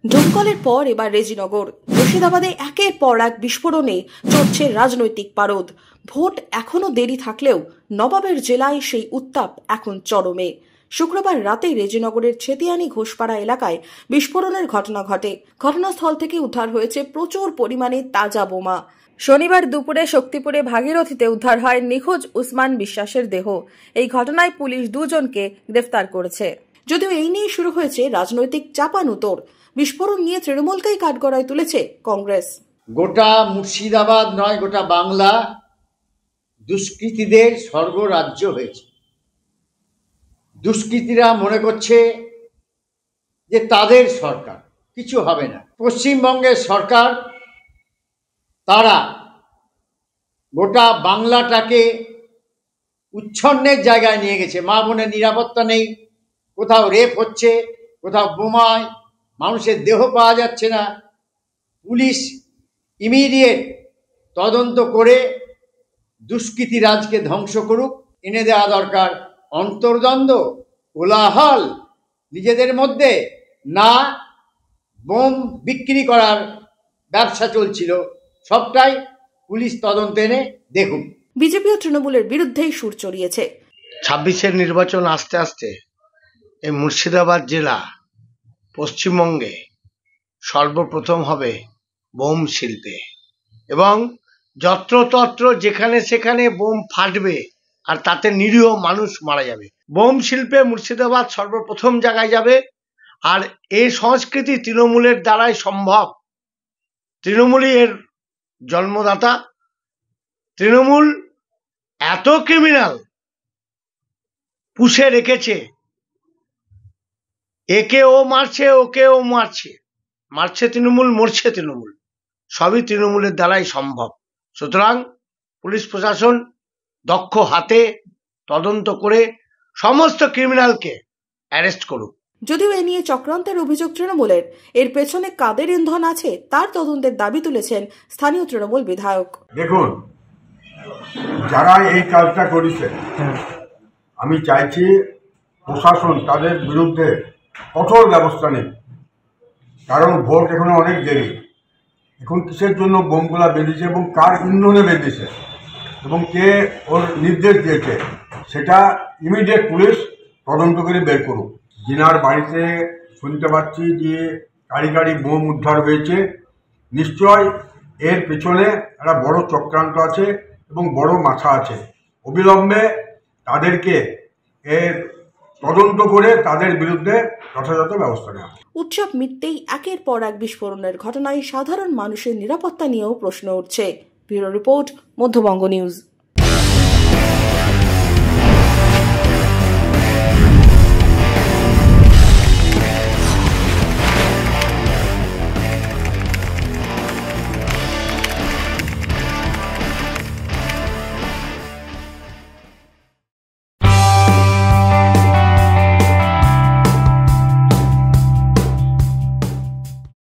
ডোমকলের পর এবার রেজিনগর। মুর্শিদাবাদে একের পর এক বিস্ফোরণে চলছে রাজনৈতিক পারদ। ভোট এখনো দেরি থাকলেও নবাবের জেলায় সেই উত্তাপ এখন চরমে। শুক্রবার রাতে রেজিনগরের ছেতিয়ানি ঘোষপাড়া এলাকায় বিস্ফোরণের ঘটনা ঘটে। ঘটনাস্থল থেকে উদ্ধার হয়েছে প্রচুর পরিমাণে তাজা বোমা। শনিবার দুপুরে শক্তিপুরে ভাগীরথীতে উদ্ধার হয় নিখোঁজ উসমান বিশ্বাসের দেহ। এই ঘটনায় পুলিশ দুজনকে গ্রেফতার করেছে। যদিও এই নিয়ে শুরু হয়েছে রাজনৈতিক চাপানুতোর। বিস্ফোরণ নিয়ে তৃণমূলকেই কাঠগড়ায় তুলেছে কংগ্রেস। গোটা মুর্শিদাবাদ নয়, গোটা বাংলা দুষ্কৃতীদের স্বর্গরাজ্য হয়েছে। দুষ্কৃতীরা মনে করছে যে তাদের সরকার, কিছু হবে না। পশ্চিমবঙ্গের সরকার, তারা গোটা বাংলাটাকে উচ্ছন্নের জায়গায় নিয়ে গেছে। মা বোনের নিরাপত্তা নেই, কোথাও রেপ হচ্ছে, কোথাও বোমায় মানুষের দেহ পাওয়া যাচ্ছে না। পুলিশ ইমিডিয়েট তদন্ত করে দুষ্কৃতী রাজকে ধ্বংস করুক। এনে দেওয়া দরকার অন্তর্দ্বন্দ্ব, কোলাহল নিজেদের মধ্যে, না বোম বিক্রি করার ব্যবসা চলছিল, সবটাই পুলিশ তদন্ত এনে দেখুন। বিজেপি ও তৃণমূলের বিরুদ্ধেই সুর চড়িয়েছে। 26-এর নির্বাচন আসতে আসতে এই মুর্শিদাবাদ জেলা পশ্চিমবঙ্গে সর্বপ্রথম হবে বোম শিল্পে, এবং যত্রতত্র যেখানে সেখানে বোম ফাটবে আর তাতে নিরীহ মানুষ মারা যাবে। বোম শিল্পে মুর্শিদাবাদ সর্বপ্রথম জায়গায় যাবে। আর এই সংস্কৃতি তৃণমূলের দ্বারাই সম্ভব। তৃণমূলই এর জন্মদাতা। তৃণমূল এত ক্রিমিনাল পুষে রেখেছে, একে ও মারছে, ওকে ও মারছে, মারছে তৃণমূল, মরছে তৃণমূল। সবই তৃণমূলের দ্বারাই সম্ভব। সুতরাং পুলিশ প্রশাসন দক্ষ হাতে তদন্ত করে সমস্ত ক্রিমিনালকে অ্যারেস্ট করুক। যদিও এ নিয়ে চক্রান্তের অভিযোগ তৃণমূলের, এর পেছনে কাদের ইন্ধন আছে তার তদন্তের দাবি তুলেছেন স্থানীয় তৃণমূল বিধায়ক। দেখুন, যারা এই কাজটা করেছে, আমি চাইছি প্রশাসন তাদের বিরুদ্ধে কঠোর ব্যবস্থা নেই। কারণ ভোট এখনো অনেক দেরি। এখন কিসের জন্য বোমগুলা বেঁধেছে এবং কার ইন্ধনে বেঁধেছে এবং কে ওর নির্দেশ দিয়েছে, সেটা ইমিডিয়েট পুলিশ তদন্ত করে বের করুক। জিনার বাড়িতে শুনতে পাচ্ছি যে কারিগরি বোম উদ্ধার হয়েছে। নিশ্চয় এর পেছনে একটা বড় চক্রান্ত আছে এবং বড় মাথা আছে। অবিলম্বে তাদেরকে এর তদন্ত করে তাদের বিরুদ্ধে যথাযথ ব্যবস্থা নেওয়া। উৎসব মিটতেই একের পর এক বিস্ফোরণের ঘটনায় সাধারণ মানুষের নিরাপত্তা নিয়েও প্রশ্ন উঠছে। Bureau report, Madhyabanga news.